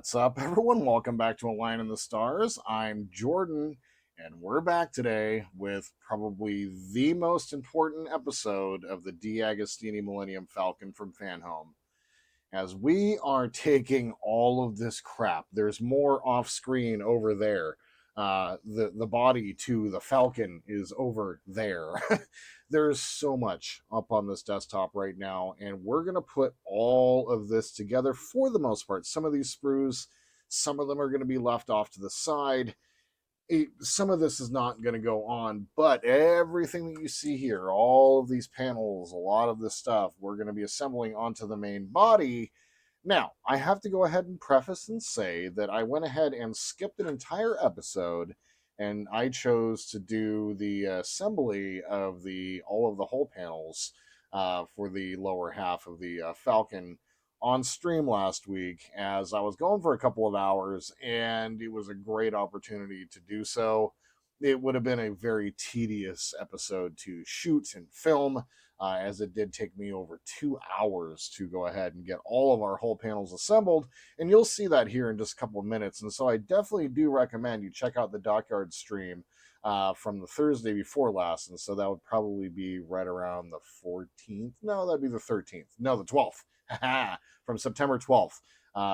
What's up, everyone? Welcome back to A Line in the Stars. I'm Jordan, and we're back today with probably the most important episode of the DeAgostini Millennium Falcon from Fanhome. As we are taking all of this crap, there's more off screen over there. The body to the Falcon is over there. There's so much up on this desktop right now, and we're going to put all of this together for the most part. Some of these sprues, some of them are going to be left off to the side. Some of this is not going to go on, but everything that you see here, all of these panels, a lot of this stuff, we're going to be assembling onto the main body. Now, I have to go ahead and preface and say that I went ahead and skipped an entire episode, and I chose to do the assembly of all of the hull panels for the lower half of the Falcon on stream last week, as I was going for a couple of hours, and it was a great opportunity to do so. It would have been a very tedious episode to shoot and film, as it did take me over 2 hours to go ahead and get all of our hull panels assembled. And you'll see that here in just a couple of minutes. And so I definitely do recommend you check out the Dockyard stream from the Thursday before last. And so that would probably be right around the 14th. No, that'd be the 13th. No, the 12th. From September 12th.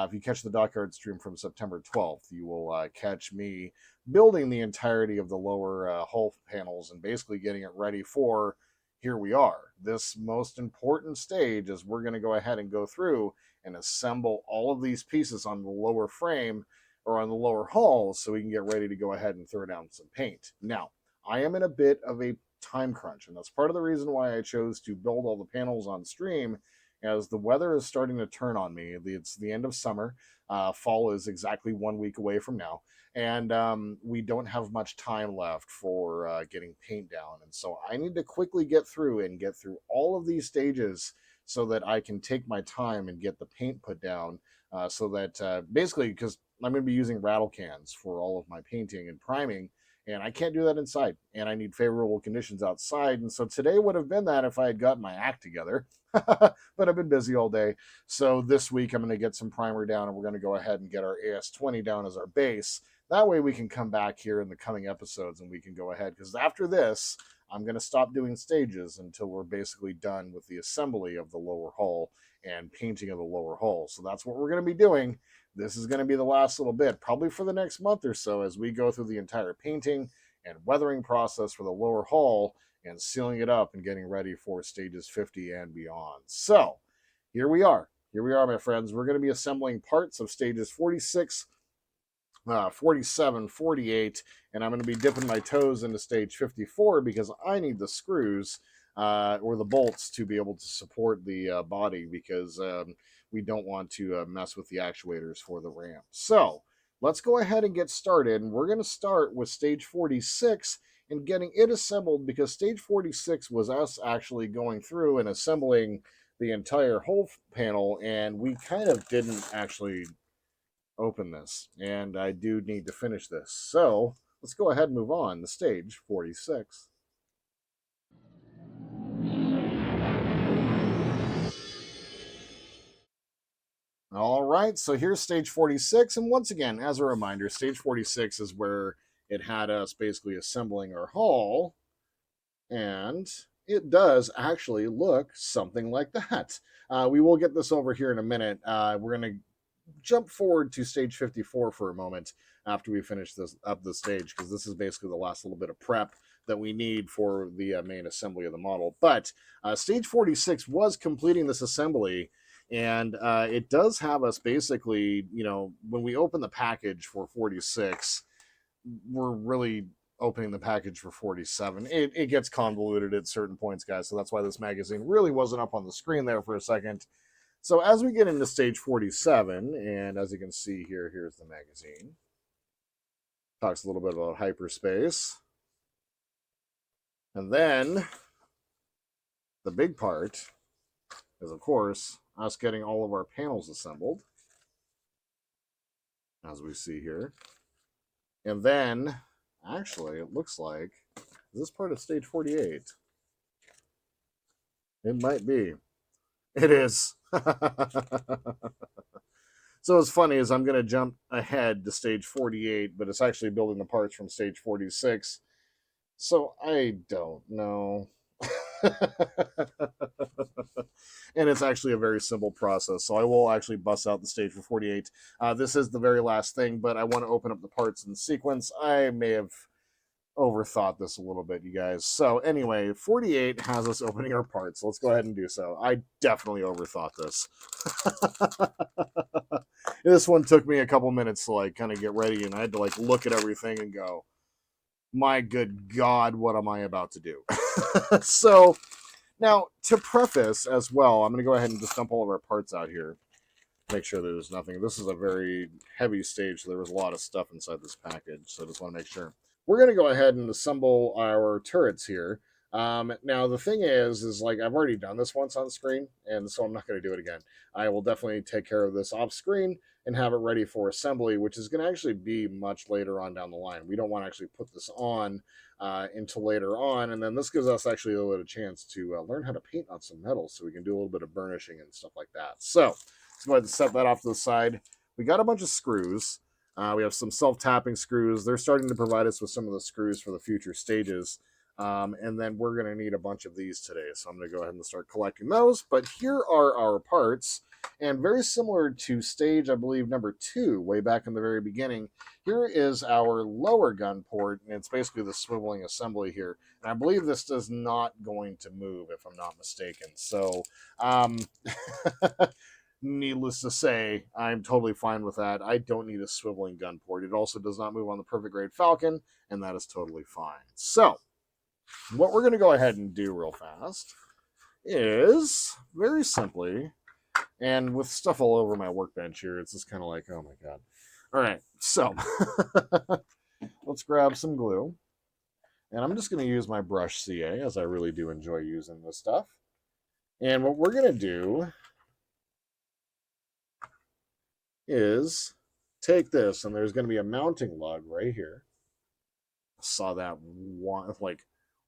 If you catch the Dockyard stream from September 12th, you will catch me building the entirety of the lower hull panels and basically getting it ready for, here we are, this most important stage, as we're going to go ahead and go through and assemble all of these pieces on the lower frame or on the lower hull so we can get ready to go ahead and throw down some paint. Now, I am in a bit of a time crunch, and that's part of the reason why I chose to build all the panels on stream, as the weather is starting to turn on me. It's the end of summer. Fall is exactly 1 week away from now. And we don't have much time left for getting paint down. And so I need to quickly get through all of these stages so that I can take my time and get the paint put down, so that basically, because I'm going to be using rattle cans for all of my painting and priming, and I can't do that inside, and I need favorable conditions outside. And so today would have been that if I had gotten my act together. But I've been busy all day. So this week I'm going to get some primer down, and we're going to go ahead and get our AS20 down as our base. That way we can come back here in the coming episodes and we can go ahead, because after this, I'm going to stop doing stages until we're basically done with the assembly of the lower hull and painting of the lower hull. So that's what we're going to be doing. This is going to be the last little bit, probably for the next month or so, as we go through the entire painting and weathering process for the lower hull and sealing it up and getting ready for stages 50 and beyond. So here we are. Here we are, my friends. We're going to be assembling parts of stages 46, 47, 48, and I'm going to be dipping my toes into stage 54 because I need the screws or the bolts to be able to support the body, because we don't want to mess with the actuators for the ramp. So let's go ahead and get started. And we're going to start with stage 46 and getting it assembled, because stage 46 was us actually going through and assembling the entire hull panel, and we kind of didn't actually open this, and I do need to finish this. So let's go ahead and move on to stage 46. All right, so here's stage 46, and once again, as a reminder, stage 46 is where it had us basically assembling our hull, and it does actually look something like that. We will get this over here in a minute. We're going to jump forward to stage 54 for a moment after we finish this up the stage, because this is basically the last little bit of prep that we need for the main assembly of the model. But stage 46 was completing this assembly, and it does have us basically, when we open the package for 46, we're really opening the package for 47. It gets convoluted at certain points, guys, so that's why this magazine really wasn't up on the screen there for a second. So as we get into stage 47, and as you can see here, here's the magazine. Talks a little bit about hyperspace. And then the big part is, of course, us getting all of our panels assembled, as we see here. And then, actually, it looks like, is this part of stage 48? It might be. It is. So what's funny is I'm going to jump ahead to stage 48, but it's actually building the parts from stage 46. So I don't know. And it's actually a very simple process. So I will actually bust out the stage for 48. This is the very last thing, but I want to open up the parts in sequence. I may have overthought this a little bit, you guys. So anyway, 48 has us opening our parts. Let's go ahead and do so. I definitely overthought this. This one took me a couple minutes to like kind of get ready, and I had to like look at everything and go, my good God, what am I about to do? So now, to preface as well, I'm going to go ahead and just dump all of our parts out here. Make sure there's nothing. This is a very heavy stage, so there was a lot of stuff inside this package. So I just want to make sure. We're going to go ahead and assemble our turrets here. Now, the thing is like I've already done this once on screen, and so I'm not going to do it again. I will definitely take care of this off screen and have it ready for assembly, which is going to actually be much later on down the line. We don't want to actually put this on until later on, and then this gives us actually a little chance to learn how to paint on some metals, so we can do a little bit of burnishing and stuff like that. So let's go ahead and set that off to the side. We got a bunch of screws. We have some self-tapping screws. They're starting to provide us with some of the screws for the future stages. And then we're going to need a bunch of these today. So I'm going to go ahead and start collecting those. But here are our parts. And very similar to stage, I believe, number 2, way back in the very beginning, here is our lower gun port. And it's basically the swiveling assembly here. And I believe this is not going to move, if I'm not mistaken. So, needless to say, I'm totally fine with that. I don't need a swiveling gun port. It also does not move on the perfect grade Falcon, and that is totally fine. So, what we're going to go ahead and do real fast is very simply, and with stuff all over my workbench here, it's just kind of like, oh my God. All right, so let's grab some glue. And I'm just going to use my brush CA, as I really do enjoy using this stuff. And what we're going to do is take this, and there's going to be a mounting lug right here. I saw that one, like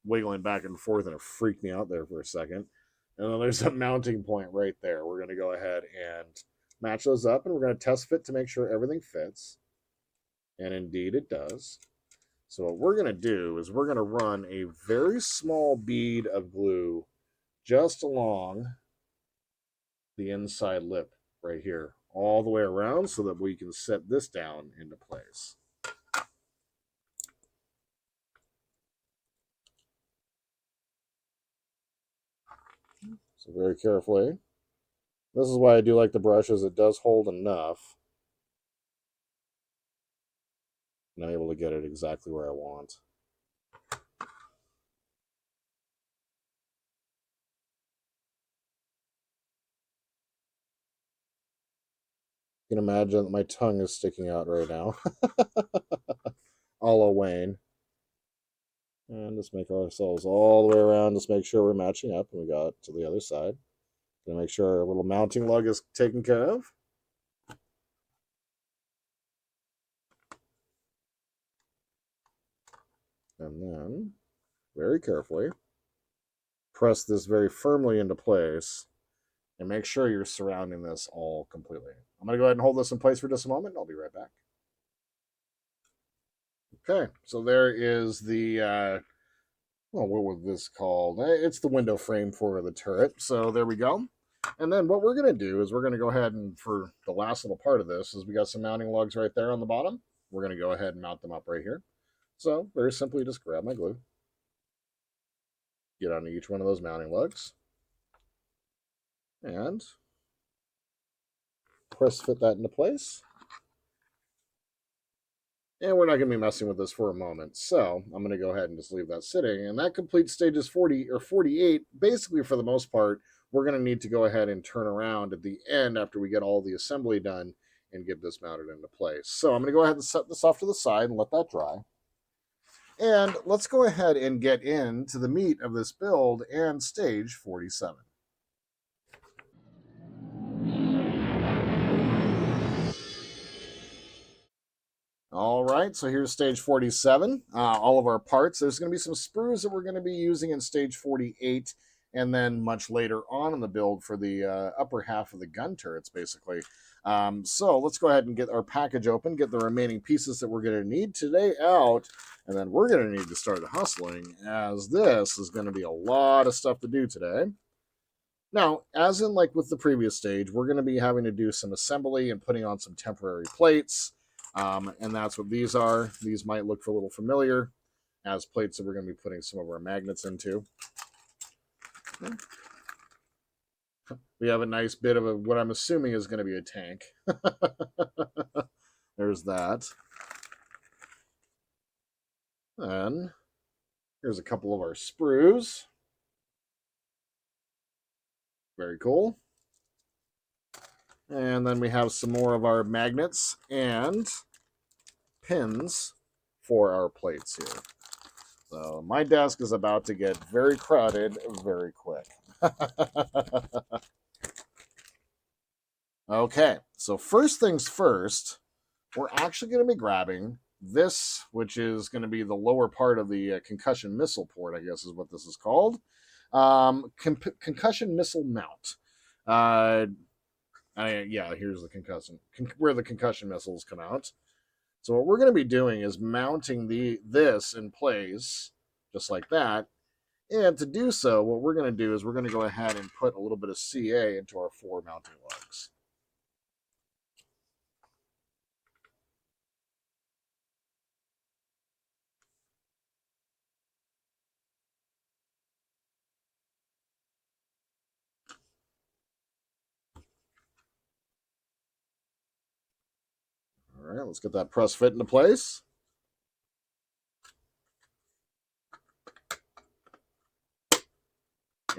wiggling back and forth, and it freaked me out there for a second. And then there's a mounting point right there. We're going to go ahead and match those up, and we're going to test fit to make sure everything fits. And indeed it does. So what we're going to do is we're going to run a very small bead of glue just along the inside lip right here, all the way around, so that we can set this down into place. So very carefully. This is why I do like the brushes. It does hold enough. And I'm able to get it exactly where I want. You can imagine that my tongue is sticking out right now. A la Wayne. And just make ourselves all the way around. Just make sure we're matching up. And we got to the other side. Gonna make sure our little mounting lug is taken care of. And then, very carefully, press this very firmly into place. And make sure you're surrounding this all completely. I'm going to go ahead and hold this in place for just a moment. I'll be right back. Okay, so there is the, well, what was this called? It's the window frame for the turret. So there we go. And then what we're going to do is we're going to go ahead and, for the last little part of this, is we got some mounting lugs right there on the bottom. We're going to go ahead and mount them up right here. So very simply, just grab my glue, get on each one of those mounting lugs, and press fit that into place. And we're not going to be messing with this for a moment. So I'm going to go ahead and just leave that sitting. And that completes stages 40 or 48. Basically, for the most part, we're going to need to go ahead and turn around at the end after we get all the assembly done and get this mounted into place. So I'm going to go ahead and set this off to the side and let that dry. And let's go ahead and get into the meat of this build and stage 47. All right, so here's stage 47. All of our parts. There's going to be some sprues that we're going to be using in stage 48, and then much later on in the build for the upper half of the gun turrets, basically. So let's go ahead and get our package open, get the remaining pieces that we're going to need today out, and then we're going to need to start hustling, as this is going to be a lot of stuff to do today. Now, as in like with the previous stage, we're going to be having to do some assembly and putting on some temporary plates, and that's what these are. These might look a little familiar as plates that we're going to be putting some of our magnets into. We have a nice bit of what I'm assuming is going to be a tank. There's that. And here's a couple of our sprues. Very cool. And then we have some more of our magnets and pins for our plates here. So my desk is about to get very crowded very quick. Okay, so first things first, we're actually going to be grabbing this, which is going to be the lower part of the concussion missile port, I guess is what this is called. Concussion missile mount. Yeah, here's the where the concussion missiles come out. So what we're going to be doing is mounting this in place, just like that. And to do so, what we're going to do is we're going to go ahead and put a little bit of CA into our 4 mounting lugs. All right, let's get that press fit into place.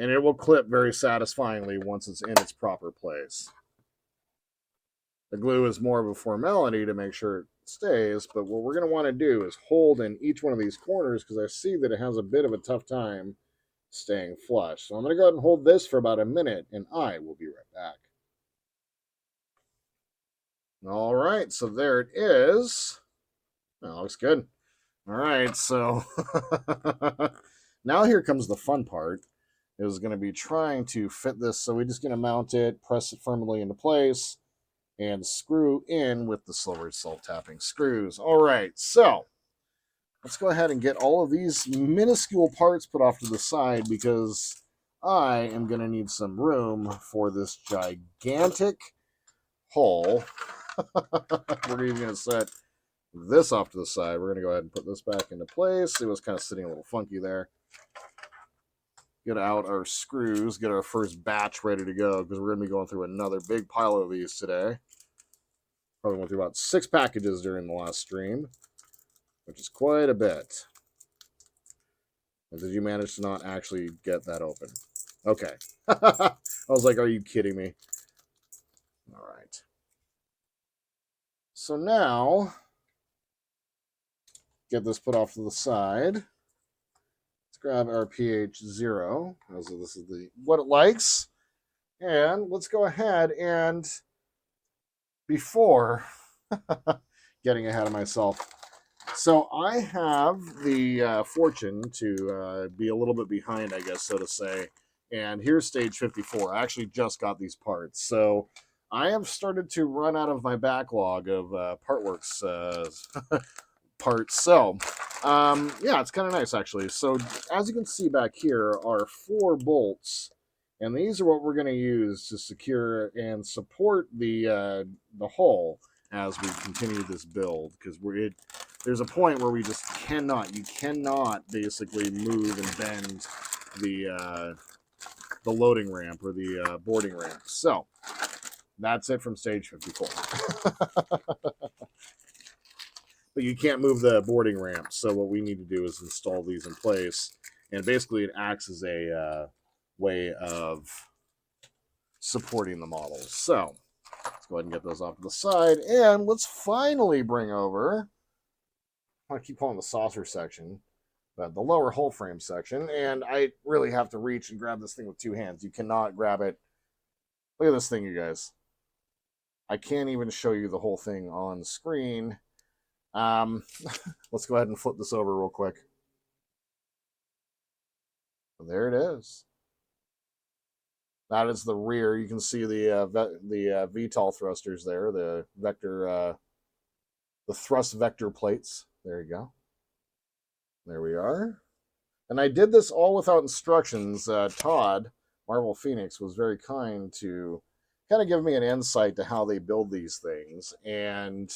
And it will clip very satisfyingly once it's in its proper place. The glue is more of a formality to make sure it stays, but what we're going to want to do is hold in each one of these corners because I see that it has a bit of a tough time staying flush. So I'm going to go ahead and hold this for about a minute, and I will be right back. All right, so there it is. That looks good. All right, so now here comes the fun part. Is going to be trying to fit this. So we're just going to mount it, press it firmly into place, and screw in with the silver self-tapping screws. All right, so let's go ahead and get all of these minuscule parts put off to the side because I am going to need some room for this gigantic hole. We're even going to set this off to the side. We're going to go ahead and put this back into place. It was kind of sitting a little funky there. Get out our screws, get our first batch ready to go because we're going to be going through another big pile of these today. Probably went through about 6 packages during the last stream, which is quite a bit. And did you manage to not actually get that open? Okay. I was like, are you kidding me? All right. So now, get this put off to the side. Let's grab our pH 0. This is what it likes. And let's go ahead and, before getting ahead of myself, so I have the fortune to be a little bit behind, I guess, so to say. And here's stage 54. I actually just got these parts. So I have started to run out of my backlog of Partworks parts. So, yeah, it's kind of nice, actually. So as you can see back here are 4 bolts. And these are what we're going to use to secure and support the hull as we continue this build. Because there's a point where we just you cannot basically move and bend the loading ramp or the boarding ramp. So that's it from stage 54. But you can't move the boarding ramp. So what we need to do is install these in place. And basically it acts as a way of supporting the models. So let's go ahead and get those off to the side. And let's finally bring over, I keep calling the saucer section, but the lower hull frame section. And I really have to reach and grab this thing with 2 hands. You cannot grab it. Look at this thing, you guys. I can't even show you the whole thing on screen. Let's go ahead and flip this over real quick. There it is. That is the rear. You can see the VTOL thrusters there, the thrust vector plates. There you go. There we are. And I did this all without instructions. Todd, Marvel Phoenix, was very kind to kind of give me an insight to how they build these things. And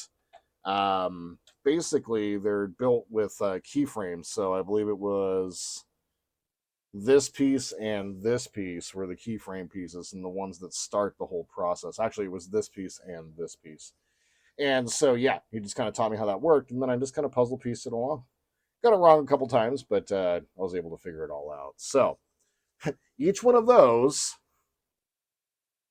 basically, they're built with keyframes. So I believe it was this piece and this piece were the keyframe pieces and the ones that start the whole process. Actually, it was this piece and this piece. And so, yeah, he just kind of taught me how that worked. And then I just kind of puzzle pieced it along. Got it wrong a couple times, but I was able to figure it all out. So each one of those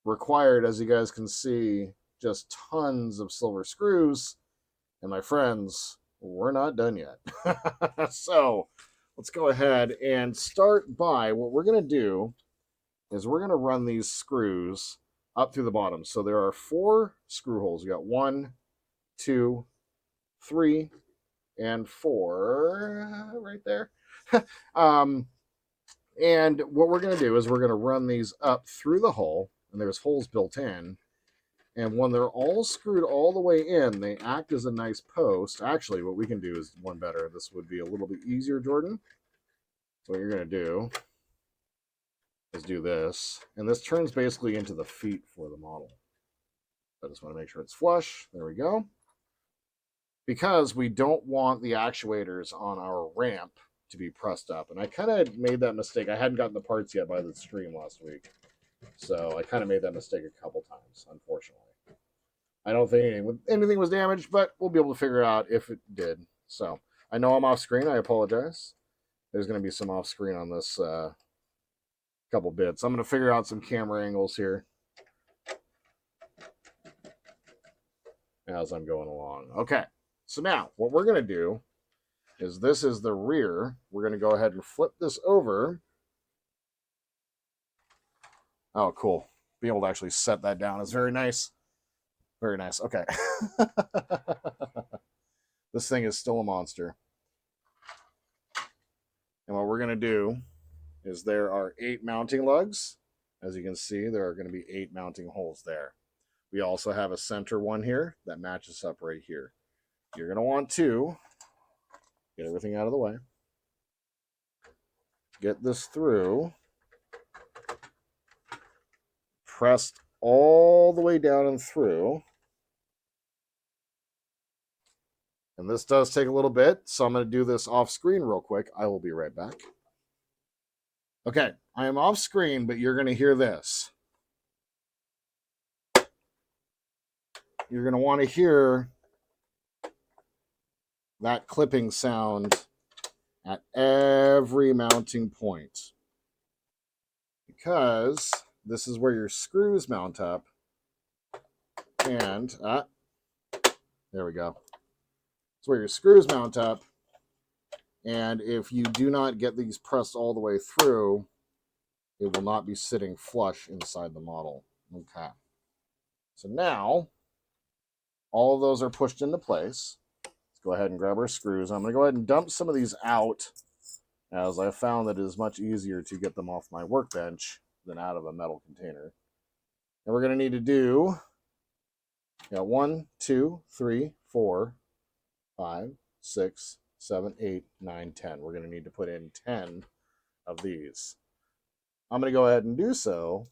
required, as you guys can see, just tons of silver screws. And my friends, we're not done yet. So let's go ahead and start by what we're going to do is we're going to run these screws up through the bottom. So there are 4 screw holes. You got 1, 2, 3, and 4 right there. And what we're going to do is we're going to run these up through the hole, and there's holes built in. And when they're all screwed all the way in, they act as a nice post. Actually, what we can do is one better. This would be a little bit easier, Jordan. So what you're going to do is do this. And this turns basically into the feet for the model. I just want to make sure it's flush. There we go. Because we don't want the actuators on our ramp to be pressed up. And I kind of made that mistake. I hadn't gotten the parts yet by the stream last week. So I kind of made that mistake a couple times, unfortunately. I don't think anything was damaged, but we'll be able to figure out if it did. So I know I'm off screen. I apologize. There's going to be some off screen on this couple bits. I'm going to figure out some camera angles here as I'm going along. Okay. So now what we're going to do is this is the rear. We're going to go ahead and flip this over. Oh, cool. Being able to actually set that down is very nice. Very nice. Okay. This thing is still a monster. And what we're going to do is there are 8 mounting lugs. As you can see, there are going to be 8 mounting holes there. We also have a center one here that matches up right here. You're going to want to get everything out of the way. Get this through. Pressed all the way down and through. And this does take a little bit, so I'm going to do this off screen real quick. I will be right back. Okay, I am off screen, but you're going to hear this. You're going to want to hear that clipping sound at every mounting point, because this is where your screws mount up. And there we go. It's where your screws mount up. And if you do not get these pressed all the way through, it will not be sitting flush inside the model. Okay. So now, all of those are pushed into place. Let's go ahead and grab our screws. I'm going to go ahead and dump some of these out, as I found that it is much easier to get them off my workbench than out of a metal container. And we're going to need to do 1, 2, 3, 4, 5, 6, 7, 8, 9, 10. We're going to need to put in 10 of these. I'm going to go ahead and do so,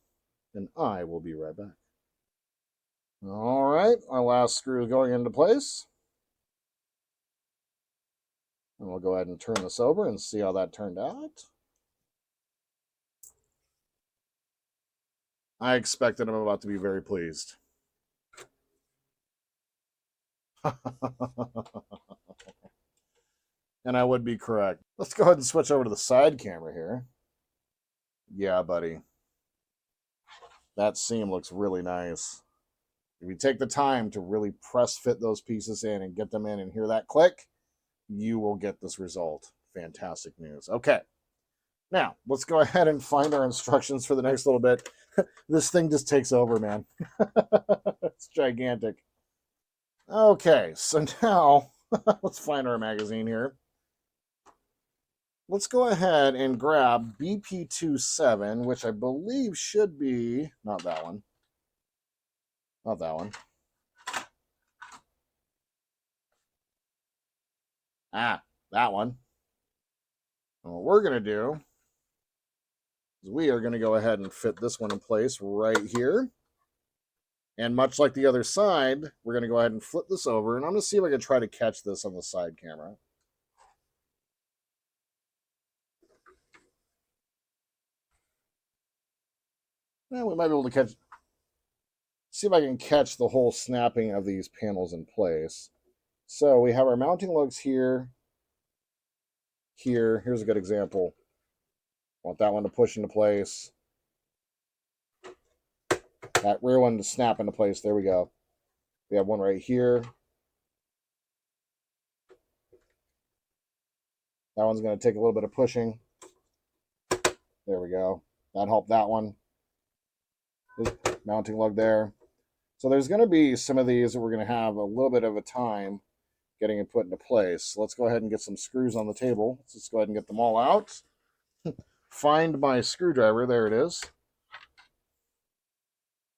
and I will be right back. All right, our last screw is going into place. And we'll go ahead and turn this over and see how that turned out. I expected I'm about to be very pleased. And I would be correct. Let's go ahead and switch over to the side camera here. Yeah, buddy. That seam looks really nice. If you take the time to really press fit those pieces in and get them in and hear that click, you will get this result. Fantastic news. Okay. Now, let's go ahead and find our instructions for the next little bit. This thing just takes over, man. It's gigantic. Okay, so now let's find our magazine here. let's go ahead and grab BP27, which I believe should be not that one. Not that one. Ah, that one. And what we're going to do is we are going to go ahead and fit this one in place right here. And much like the other side, we're going to go ahead and flip this over. And I'm going to see if I can try to catch this on the side camera. Well, we might be able to catch. See if I can catch the whole snapping of these panels in place. So we have our mounting lugs here. Here, here's a good example. Want that one to push into place. That rear one to snap into place. There we go. We have one right here. That one's going to take a little bit of pushing. There we go. That helped that one. Mounting lug there. So there's going to be some of these that we're going to have a little bit of a time getting it put into place. So let's go ahead and get some screws on the table. Let's just go ahead and get them all out. Find my screwdriver. There it is.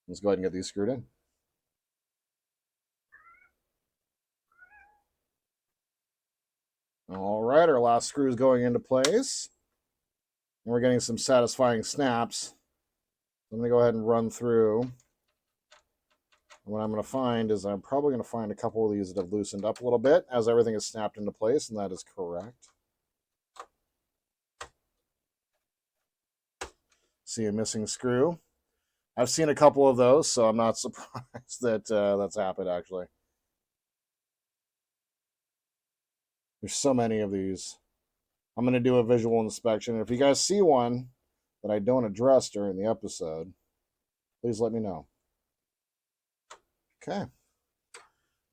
Let's go ahead and get these screwed in. All right, our last screw is going into place. And we're getting some satisfying snaps. I'm going to go ahead and run through. And what I'm going to find is I'm probably going to find a couple of these that have loosened up a little bit as everything is snapped into place, and that is correct. See a missing screw. I've seen a couple of those, so I'm not surprised that that's happened, actually. There's so many of these. I'm going to do a visual inspection. If you guys see one that I don't address during the episode, please let me know. Okay.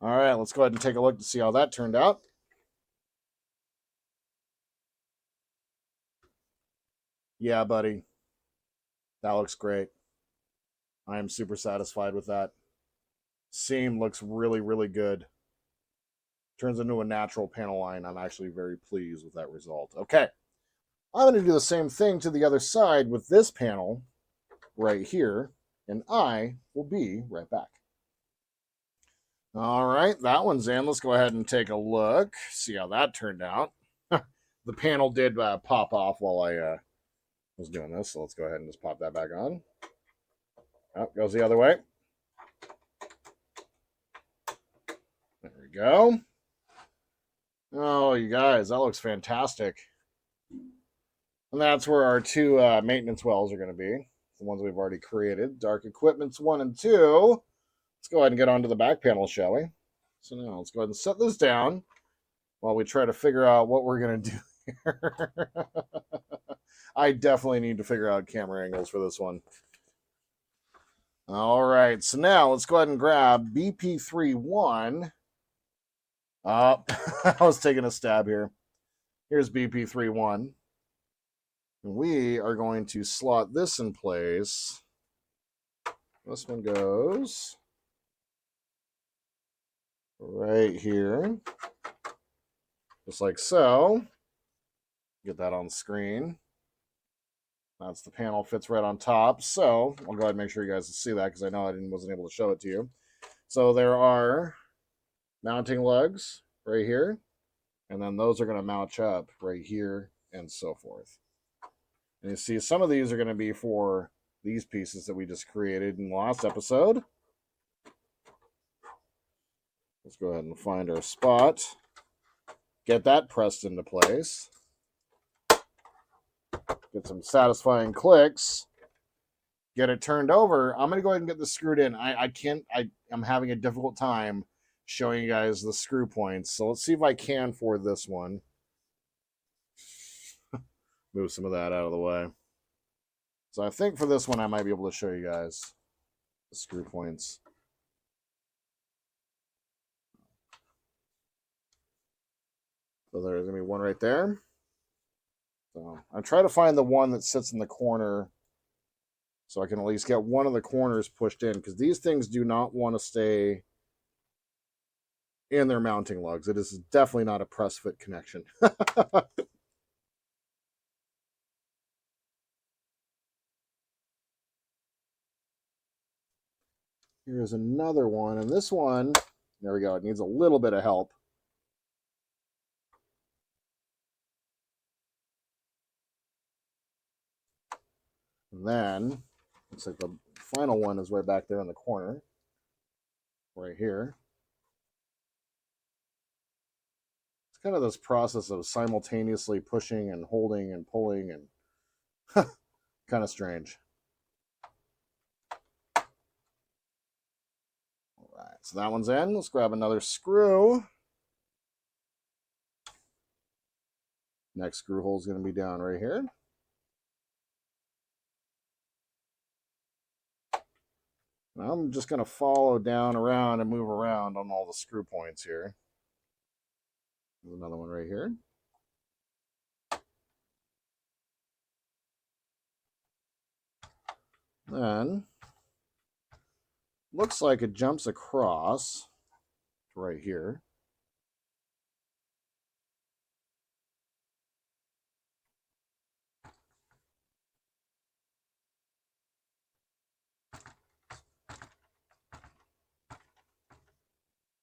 All right, let's go ahead and take a look to see how that turned out. Yeah, buddy. That looks great. I am super satisfied with that. Seam looks really, really good. Turns into a natural panel line. I'm actually very pleased with that result. Okay. I'm going to do the same thing to the other side with this panel right here, and I will be right back. All right, that one's in. Let's go ahead and take a look, see how that turned out. The panel did pop off while I was doing this, so let's go ahead and just pop that back on. Oh, goes the other way. There we go. Oh, you guys, that looks fantastic. And that's where our two maintenance wells are going to be. The ones we've already created. Dark Equipments 1 and 2. Let's go ahead and get onto the back panel, shall we? So now let's go ahead and set this down while we try to figure out what we're going to do here. I definitely need to figure out camera angles for this one. All right, so now let's go ahead and grab BP31. I was taking a stab here. Here's BP31. We are going to slot this in place. This one goes right here, just like so. Get that on the screen. That's the panel, fits right on top. So I'll go ahead and make sure you guys see that because I know I wasn't able to show it to you. So there are mounting lugs right here, and then those are going to mount up right here and so forth. And you see some of these are going to be for these pieces that we just created in the last episode. Let's go ahead and find our spot. Get that pressed into place. Get some satisfying clicks. Get it turned over. I'm going to go ahead and get this screwed in. I'm having a difficult time showing you guys the screw points. So let's see if I can for this one. Move some of that out of the way. So I think for this one, I might be able to show you guys the screw points. So there's going to be one right there. So I try to find the one that sits in the corner so I can at least get one of the corners pushed in, because these things do not want to stay in their mounting lugs. It is definitely not a press fit connection. Here's another one, and this one, there we go, it needs a little bit of help. And then, looks like the final one is right back there in the corner, right here. It's kind of this process of simultaneously pushing and holding and pulling, and kind of strange. All right, so that one's in. Let's grab another screw. Next screw hole is going to be down right here. And I'm just going to follow down around and move around on all the screw points here. There's another one right here. Then, looks like it jumps across right here.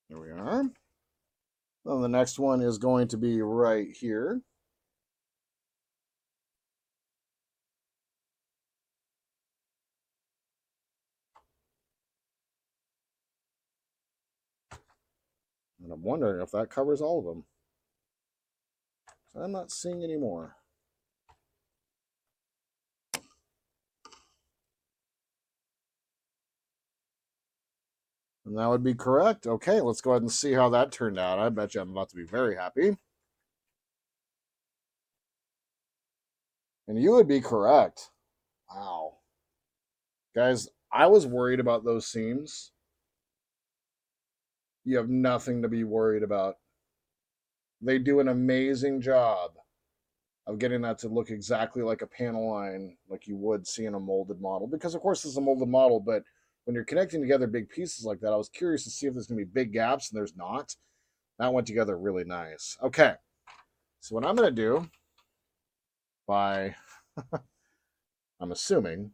There we are. Then the next one is going to be right here. And I'm wondering if that covers all of them. So I'm not seeing any more. And that would be correct. Okay, let's go ahead and see how that turned out. I bet you I'm about to be very happy. And you would be correct. Wow. Guys, I was worried about those seams. You have nothing to be worried about. They do an amazing job of getting that to look exactly like a panel line, like you would see in a molded model. Because, of course, it's a molded model, but when you're connecting together big pieces like that, I was curious to see if there's going to be big gaps, and there's not. That went together really nice. Okay, so what I'm going to do, I'm assuming,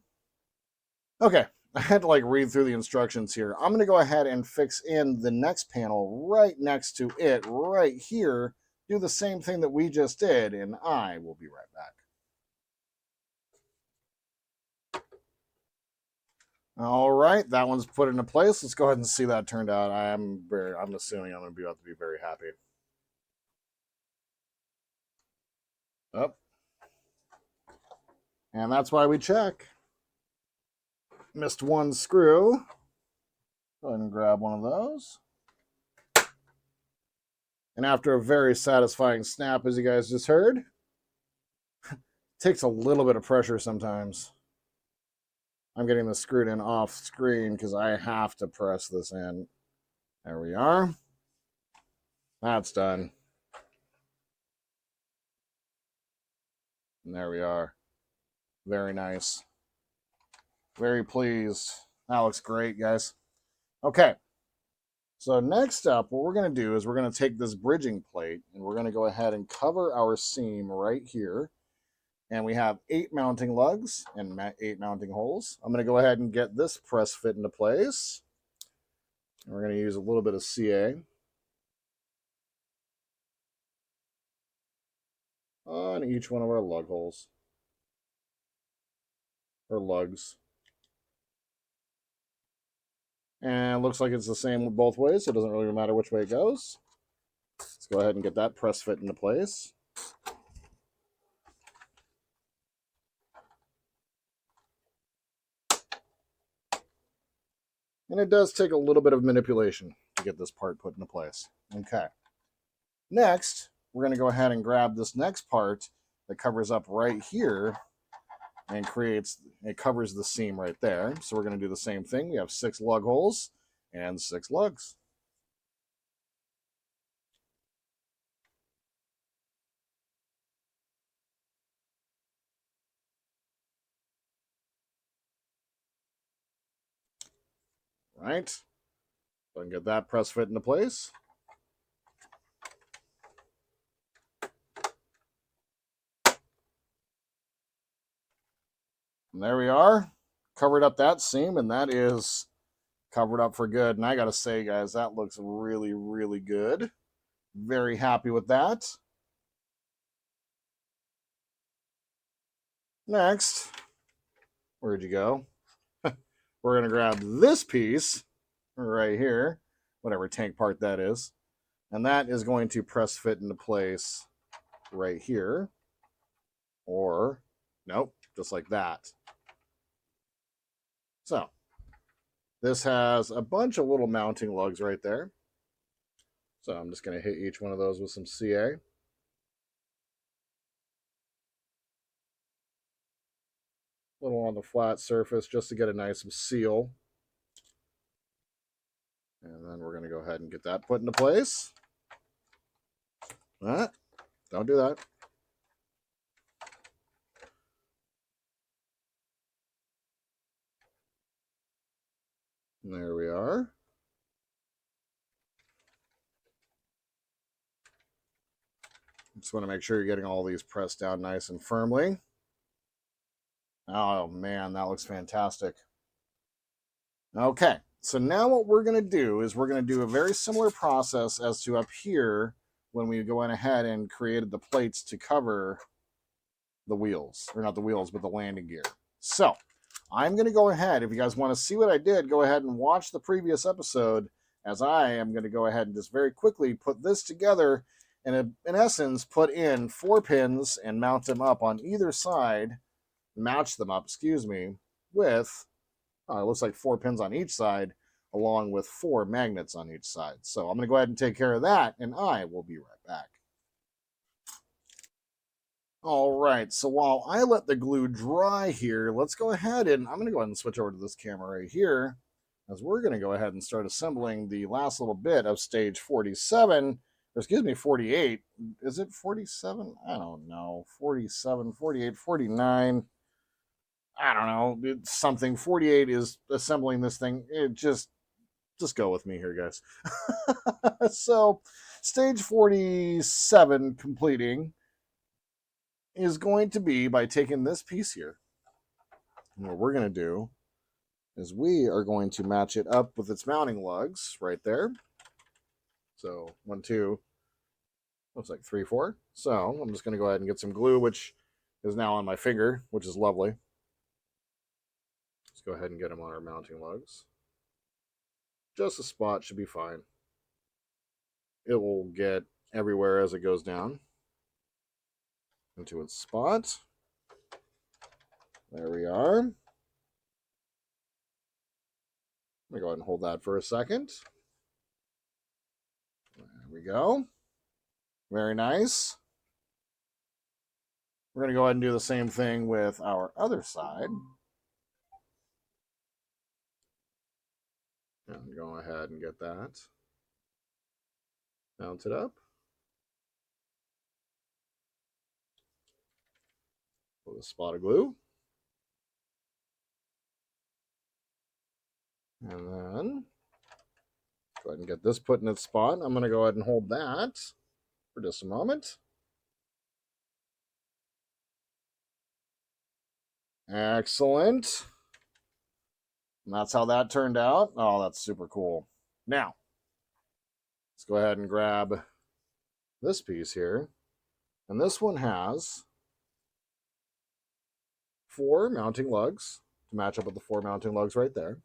okay, I had to like read through the instructions here. I'm going to go ahead and fix in the next panel right next to it, right here. Do the same thing that we just did, and I will be right back. All right, that one's put into place. Let's go ahead and see that turned out. I'm assuming I'm going to be about to be very happy. Up. And that's why we check. Missed one screw. Go ahead and grab one of those. And after a very satisfying snap, as you guys just heard, takes a little bit of pressure sometimes. I'm getting this screwed in off screen because I have to press this in. There we are. That's done. And there we are. Very nice. Very pleased. That looks great, guys. Okay. So next up, what we're going to do is we're going to take this bridging plate and we're going to go ahead and cover our seam right here. And we have 8 mounting lugs and 8 mounting holes. I'm going to go ahead and get this press fit into place. And we're going to use a little bit of CA on each one of our lug holes, or lugs. And it looks like it's the same both ways, so it doesn't really matter which way it goes. Let's go ahead and get that press fit into place. And it does take a little bit of manipulation to get this part put into place. Okay. Next, we're going to go ahead and grab this next part that covers up right here and it covers the seam right there. So we're going to do the same thing. We have 6 lug holes and 6 lugs. Right. So I can get that press fit into place. And there we are. Covered up that seam, and that is covered up for good. And I got to say, guys, that looks really, really good. Very happy with that. Next, where'd you go? We're going to grab this piece right here, whatever tank part that is. And that is going to press fit into place right here. Or, nope, just like that. So, this has a bunch of little mounting lugs right there. So I'm just going to hit each one of those with some CA. Little on the flat surface just to get a nice seal. And then we're going to go ahead and get that put into place. Don't do that. And there we are. Just want to make sure you're getting all these pressed down nice and firmly. Oh man, that looks fantastic. Okay, so now what we're going to do is we're going to do a very similar process as to up here when we go in ahead and created the plates to cover the wheels, or not the wheels, but the landing gear. So I'm going to go ahead, if you guys want to see what I did, go ahead and watch the previous episode, as I am going to go ahead and just very quickly put this together and in essence put in 4 pins and mount them up on either side, match them up, with, it looks like 4 pins on each side, along with 4 magnets on each side. So I'm going to go ahead and take care of that, and I will be right back. All right, so while I let the glue dry here, let's go ahead and I'm going to go ahead and switch over to this camera right here, as we're going to go ahead and start assembling the last little bit of stage 47, or excuse me, 48. Is it 47? I don't know. 47, 48, 49. I don't know. It's something. 48 is assembling this thing. It just go with me here, guys. So, stage 47 completing is going to be by taking this piece here. And what we're going to do is we are going to match it up with its mounting lugs right there. So 1, 2, looks like 3, 4. So I'm just going to go ahead and get some glue, which is now on my finger, which is lovely. Let's go ahead and get them on our mounting lugs. Just a spot should be fine. It will get everywhere as it goes down into its spot. There we are. I'm going to go ahead and hold that for a second. There we go. Very nice. We're going to go ahead and do the same thing with our other side. And go ahead and get that mounted up. With a spot of glue. And then go ahead and get this put in its spot. I'm going to go ahead and hold that for just a moment. Excellent. And that's how that turned out. Oh, that's super cool. Now, let's go ahead and grab this piece here. And this one has 4 mounting lugs to match up with the 4 mounting lugs right there.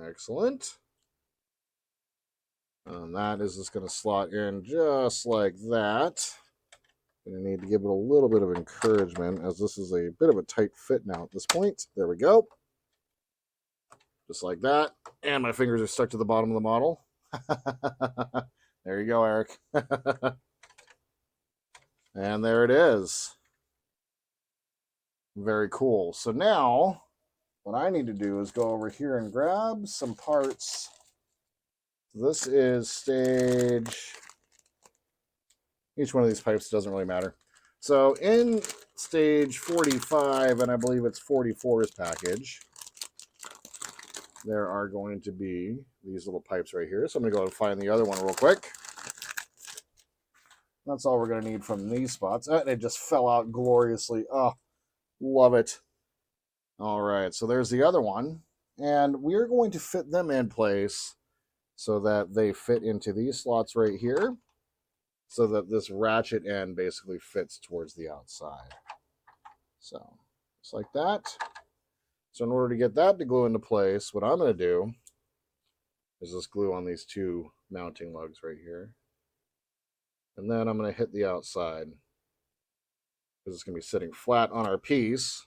Excellent. And that is just going to slot in just like that. Going to need to give it a little bit of encouragement, as this is a bit of a tight fit now at this point. There we go. Just like that. And my fingers are stuck to the bottom of the model. There you go, Eric. And there it is. Very cool. So now, what I need to do is go over here and grab some parts. This is stage... Each one of these pipes doesn't really matter. So in stage 45, and I believe it's 44's package, there are going to be these little pipes right here. So I'm going to go and find the other one real quick. That's all we're going to need from these spots. And it just fell out gloriously. Oh, love it. All right, so there's the other one. And we're going to fit them in place so that they fit into these slots right here, so that this ratchet end basically fits towards the outside. So, just like that. So in order to get that to glue into place, what I'm going to do is just glue on these two mounting lugs right here. And then I'm going to hit the outside, because it's going to be sitting flat on our piece.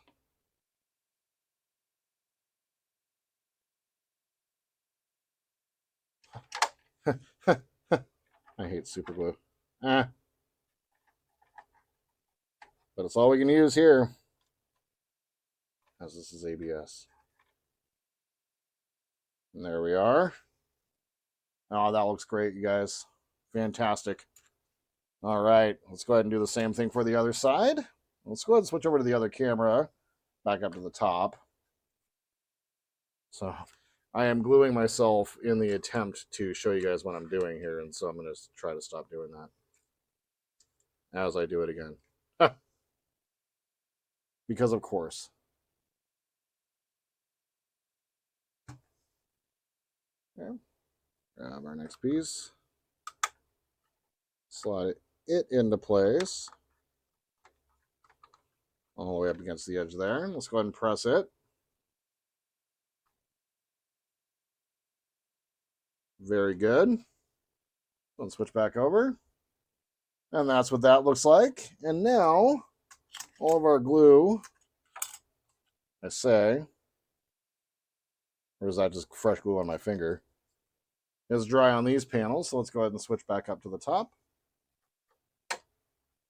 I hate super glue. But it's all we can use here, as this is ABS. And there we are. Oh, that looks great, you guys. Fantastic. All right, let's go ahead and do the same thing for the other side. Let's go ahead and switch over to the other camera, back up to the top. So I am gluing myself in the attempt to show you guys what I'm doing here, and so I'm going to try to stop doing that as I do it again. Because of course. Okay. Grab our next piece. Slide it into place. All the way up against the edge there. Let's go ahead and press it. Very good. Let's switch back over. And that's what that looks like. And now, all of our glue, I say, or is that just fresh glue on my finger, is dry on these panels. So let's go ahead and switch back up to the top.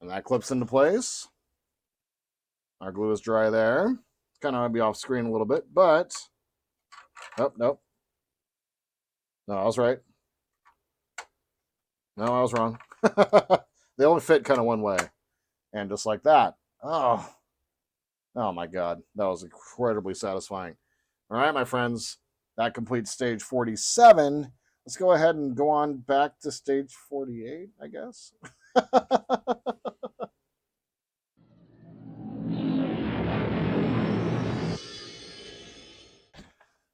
And that clips into place. Our glue is dry there. It's kind of going to be off screen a little bit, but... Oh, nope. No, I was right. No, I was wrong. They only fit kind of one way. And just like that. Oh my God. That was incredibly satisfying. All right, my friends. That completes stage 47. Let's go ahead and go on back to stage 48, I guess.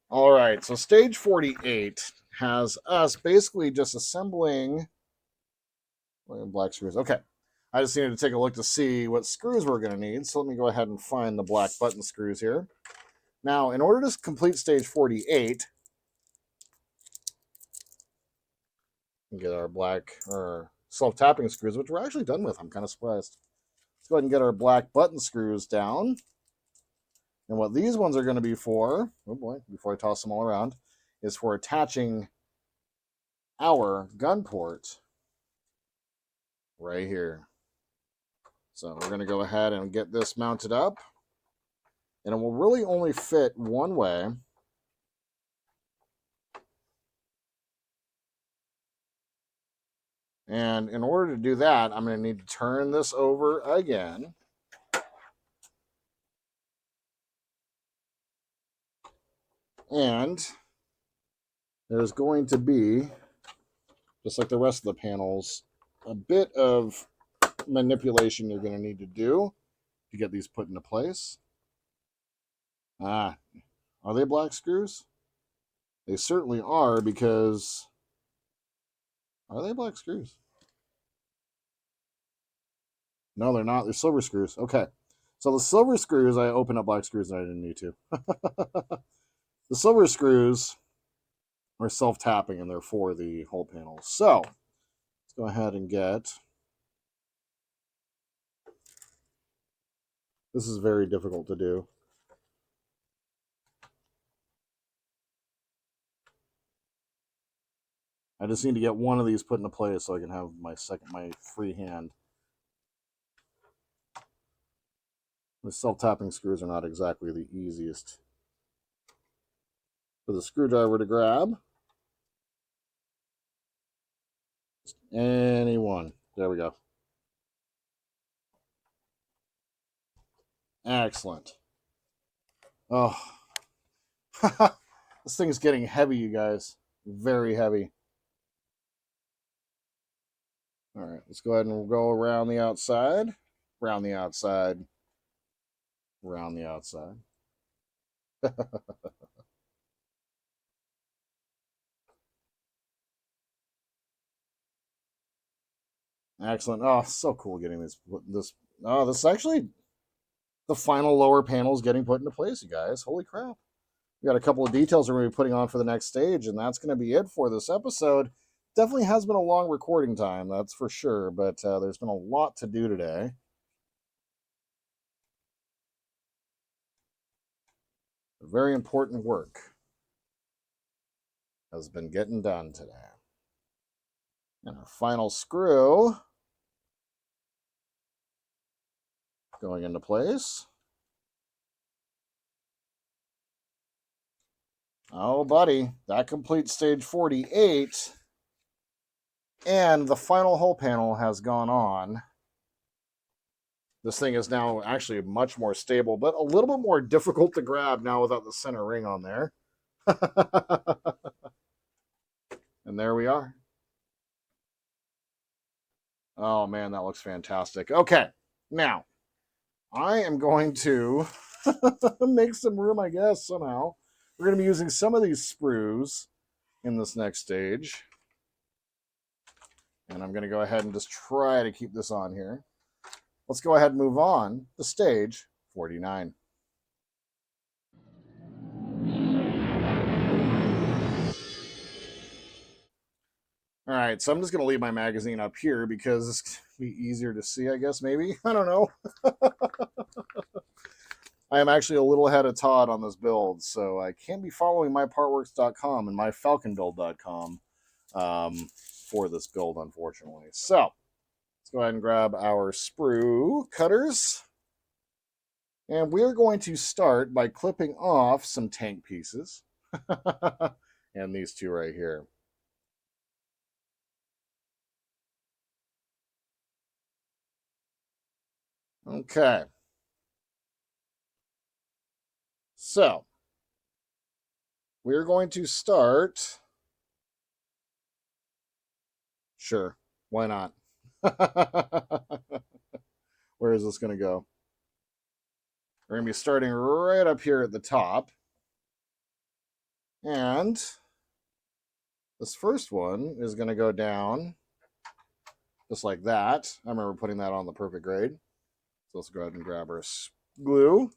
All right, so stage 48 has us basically just assembling black screws. Okay, I just needed to take a look to see what screws we're going to need. So let me go ahead and find the black button screws here. Now, in order to complete stage 48, get our black or self-tapping screws, which we're actually done with. I'm kind of surprised. Let's go ahead and get our black button screws down. And what these ones are going to be for, oh boy, before I toss them all around, is for attaching our gun port right here. So we're going to go ahead and get this mounted up. And it will really only fit one way. And in order to do that, I'm going to need to turn this over again. And there's going to be, just like the rest of the panels, a bit of manipulation you're going to need to do to get these put into place. Are they black screws? They certainly are, because... Are they black screws? No, they're not. They're silver screws. Okay. So the silver screws, I opened up black screws and I didn't need to. The silver screws are self-tapping and they're for the whole panel. So let's go ahead and get... This is very difficult to do. I just need to get one of these put into place so I can have my free hand. The self-tapping screws are not exactly the easiest for the screwdriver to grab. Just any one. There we go. Excellent. Oh, this thing's getting heavy, you guys. Very heavy. All right, let's go ahead and go around the outside, around the outside, around the outside. Excellent. Oh, so cool getting this. Oh, this is actually the final lower panel is getting put into place, you guys. Holy crap. We got a couple of details we're going to be putting on for the next stage, and that's going to be it for this episode. Definitely has been a long recording time, that's for sure, but there's been a lot to do today. Very important work has been getting done today. And our final screw going into place. Oh, buddy, that completes stage 48. And the final hull panel has gone on. This thing is now actually much more stable, but a little bit more difficult to grab now without the center ring on there. And there we are. Oh, man, that looks fantastic. Okay, now, I am going to make some room, I guess, somehow. We're going to be using some of these sprues in this next stage. And I'm going to go ahead and just try to keep this on here. Let's go ahead and move on to stage 49. All right, so I'm just going to leave my magazine up here because it's going to be easier to see, I guess, maybe. I don't know. I am actually a little ahead of Todd on this build, so I can't be following mypartworks.com and myfalconbuild.com for this build, unfortunately. So let's go ahead and grab our sprue cutters. And we're going to start by clipping off some tank pieces. And these two right here. Okay. So we're going to start. Sure. Why not? Where is this going to go? We're going to be starting right up here at the top. And this first one is going to go down just like that. I remember putting that on the perfect grade. So let's go ahead and grab our glue.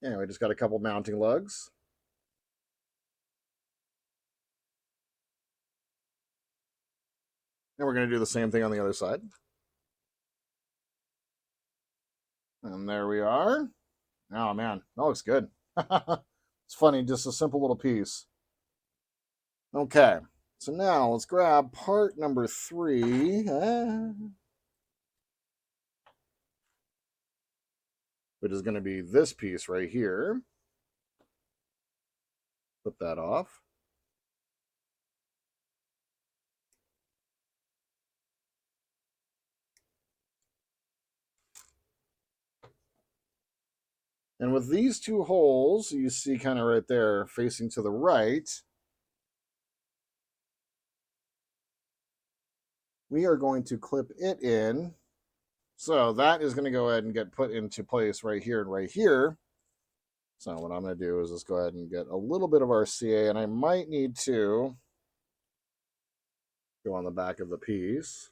Anyway, just got a couple mounting lugs. And we're going to do the same thing on the other side. And there we are. Oh, man, that looks good. It's funny, just a simple little piece. Okay, so now let's grab part number 3. Which is going to be this piece right here. Flip that off. And with these two holes, you see kind of right there facing to the right, we are going to clip it in. So that is going to go ahead and get put into place right here and right here. So what I'm going to do is just go ahead and get a little bit of RCA, and I might need to go on the back of the piece.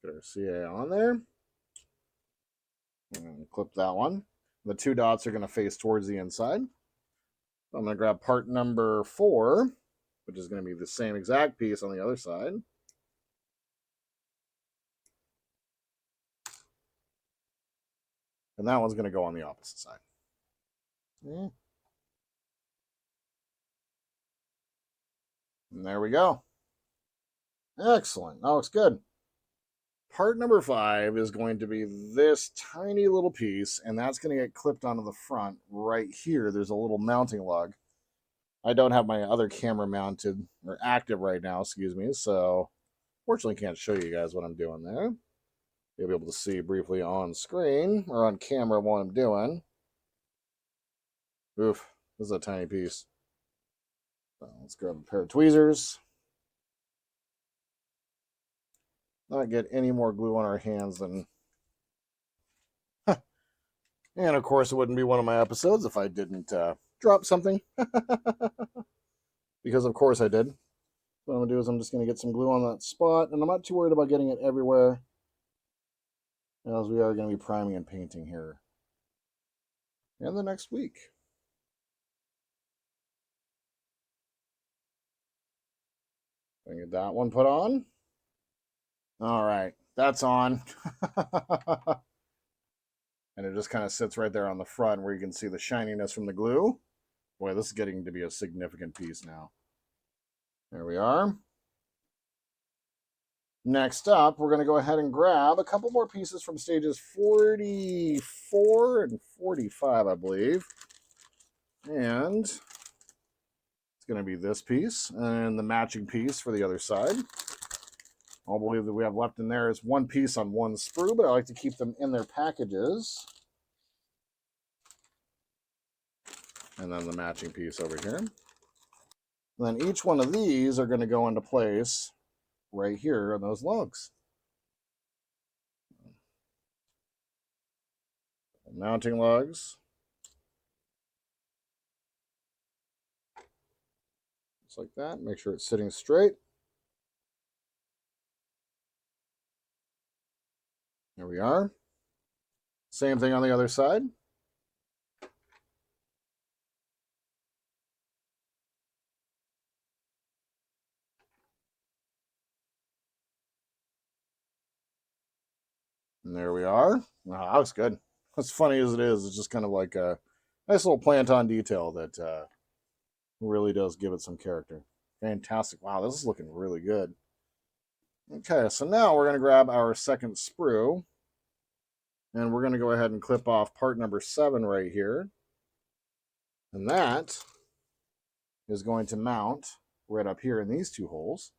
Let's get our CA on there. And clip that one. The two dots are going to face towards the inside. So I'm going to grab part number 4, which is going to be the same exact piece on the other side. And that one's going to go on the opposite side. And there we go. Excellent. That looks good. Part number 5 is going to be this tiny little piece, and that's going to get clipped onto the front right here. There's a little mounting lug. I don't have my other camera mounted or active right now, excuse me, so fortunately can't show you guys what I'm doing there. You'll be able to see briefly on screen or on camera what I'm doing. Oof, this is a tiny piece. So let's grab a pair of tweezers. Not get any more glue on our hands than And of course, it wouldn't be one of my episodes if I didn't drop something. Because of course I did. What I'm going to do is I'm just going to get some glue on that spot. And I'm not too worried about getting it everywhere, as we are going to be priming and painting here in the next week. Get that one put on. All right, that's on. And it just kind of sits right there on the front where you can see the shininess from the glue. Boy, this is getting to be a significant piece now. There we are. Next up, we're going to go ahead and grab a couple more pieces from stages 44 and 45, I believe. And it's going to be this piece and the matching piece for the other side. All I believe that we have left in there is one piece on one sprue, but I like to keep them in their packages. And then the matching piece over here. And then each one of these are going to go into place right here on those lugs. Mounting lugs. Just like that. Make sure it's sitting straight. There we are. Same thing on the other side. And there we are. Wow, that looks good. As funny as it is, it's just kind of like a nice little plant-on detail that really does give it some character. Fantastic. Wow, this is looking really good. Okay, so now we're going to grab our second sprue. And we're going to go ahead and clip off part number 7 right here. And that is going to mount right up here in these two holes.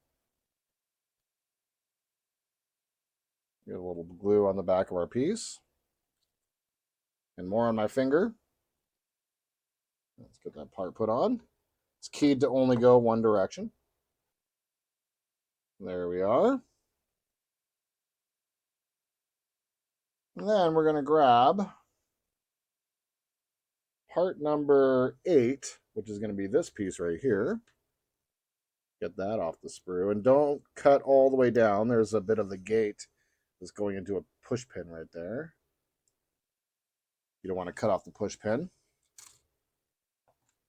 Get a little glue on the back of our piece. And more on my finger. Let's get that part put on. It's keyed to only go one direction. There we are. And then we're going to grab part number 8, which is going to be this piece right here. Get that off the sprue. And don't cut all the way down. There's a bit of the gate that's going into a push pin right there. You don't want to cut off the push pin.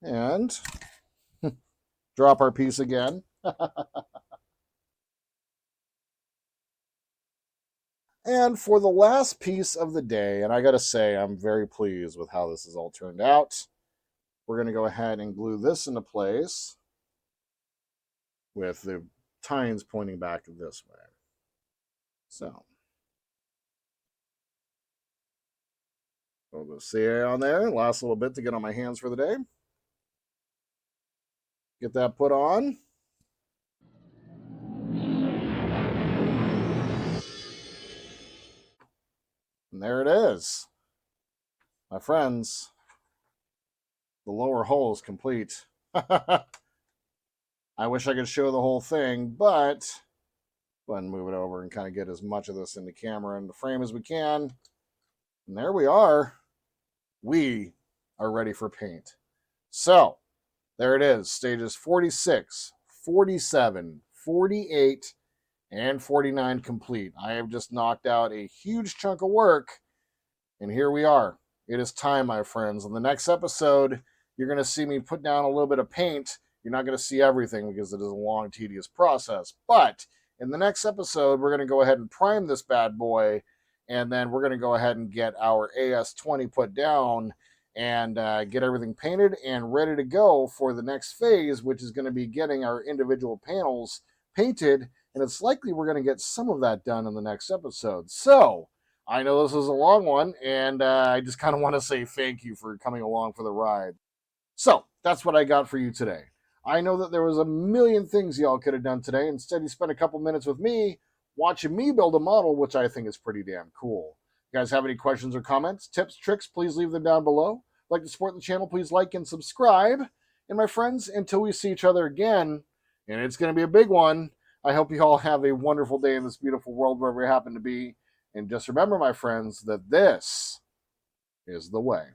And drop our piece again. And for the last piece of the day, and I got to say, I'm very pleased with how this has all turned out. We're going to go ahead and glue this into place with the tines pointing back this way. So, a little bit of CA on there. Last little bit to get on my hands for the day. Get that put on. And there it is. My friends, the lower hole is complete. I wish I could show the whole thing, but go ahead and move it over and kind of get as much of this in the camera and the frame as we can. And there we are. We are ready for paint. So, there it is. Stages 46, 47, 48, and 49 complete. I have just knocked out a huge chunk of work, and here we are. It is time, my friends. In the next episode, you're going to see me put down a little bit of paint. You're not going to see everything because it is a long, tedious process. But in the next episode, we're going to go ahead and prime this bad boy, and then we're going to go ahead and get our AS20 put down and get everything painted and ready to go for the next phase, which is going to be getting our individual panels painted. And it's likely we're going to get some of that done in the next episode. So, I know this is a long one, and I just kind of want to say thank you for coming along for the ride. So, that's what I got for you today. I know that there was a million things y'all could have done today. Instead, you spent a couple minutes with me watching me build a model, which I think is pretty damn cool. You guys have any questions or comments, tips, tricks, please leave them down below. Like to support the channel, please like and subscribe. And my friends, until we see each other again, and it's going to be a big one, I hope you all have a wonderful day in this beautiful world wherever you happen to be. And just remember, my friends, that this is the way.